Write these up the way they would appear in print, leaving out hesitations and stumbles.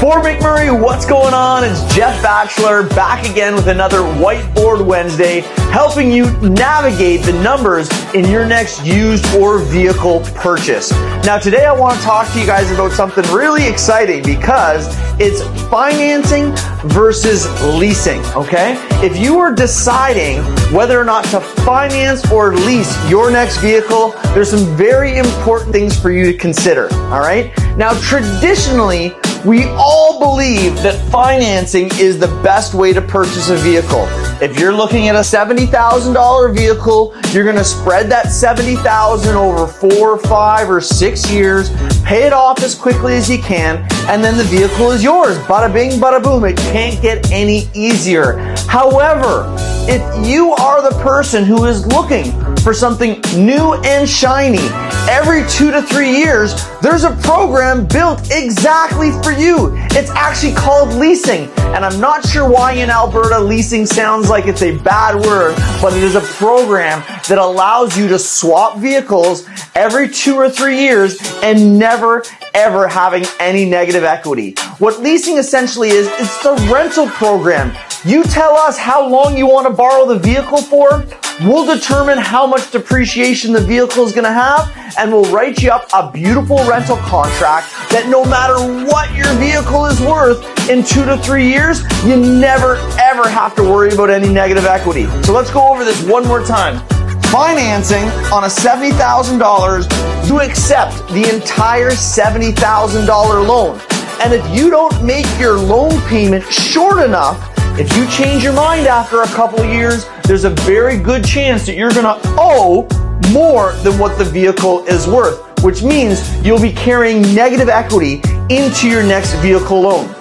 For McMurray, what's going on? It's Jeff Batchelor back again with another Whiteboard Wednesday, helping you navigate the numbers in your next used or vehicle purchase. Now today I want to talk to you guys about something really exciting because it's financing versus leasing, okay? If you are deciding whether or not to finance or lease your next vehicle, there's some very important things for you to consider, all right? Now traditionally, we all believe that financing is the best way to purchase a vehicle. If you're looking at a $70,000 vehicle, you're gonna spread that $70,000 over 4, 5, or 6 years, pay it off as quickly as you can, and then the vehicle is yours. Bada bing, bada boom. It can't get any easier. However, if you are the person who is looking for something new and shiny, every 2 to 3 years, there's a program built exactly for you. It's actually called leasing. And I'm not sure why in Alberta leasing sounds like it's a bad word, but it is a program that allows you to swap vehicles every 2 or 3 years and never ever having any negative equity. What leasing essentially is, it's a rental program. You tell us how long you want to borrow the vehicle for, we'll determine how much depreciation the vehicle is going to have, and we'll write you up a beautiful rental contract that no matter what your vehicle is worth in 2 to 3 years, you never ever have to worry about any negative equity. So let's go over this one more time. Financing on a $70,000, you accept the entire $70,000 loan. And if you don't make your loan payment short enough, if you change your mind after a couple of years, there's a very good chance that you're gonna owe more than what the vehicle is worth, which means you'll be carrying negative equity into your next vehicle loan.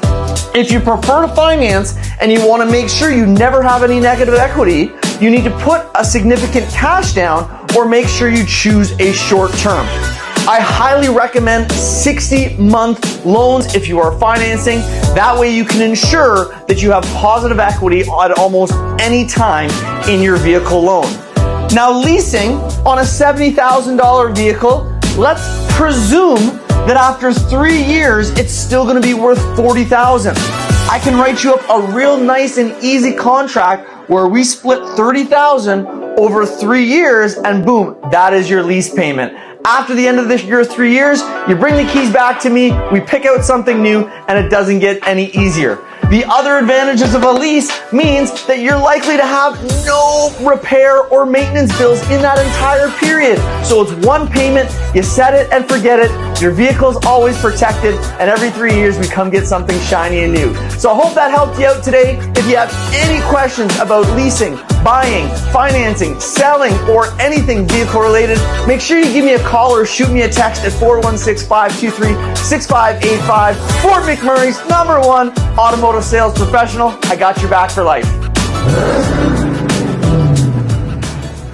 If you prefer to finance and you want to make sure you never have any negative equity, you need to put a significant cash down or make sure you choose a short term. I highly recommend 60-month loans if you are financing. That way you can ensure that you have positive equity at almost any time in your vehicle loan. Now leasing on a $70,000 vehicle, let's presume that after 3 years, it's still gonna be worth $40,000. I can write you up a real nice and easy contract where we split $30,000 over 3 years and boom, that is your lease payment. After the end of your 3 years, you bring the keys back to me, we pick out something new, and it doesn't get any easier. The other advantages of a lease means that you're likely to have no repair or maintenance bills in that entire period. So it's one payment, you set it and forget it, your vehicle's always protected, and every 3 years we come get something shiny and new. So I hope that helped you out today. If you have any questions about leasing, buying, financing, selling, or anything vehicle related, make sure you give me a call or shoot me a text at 416-523-6585. Fort McMurray's #1 automotive sales professional. I got your back for life.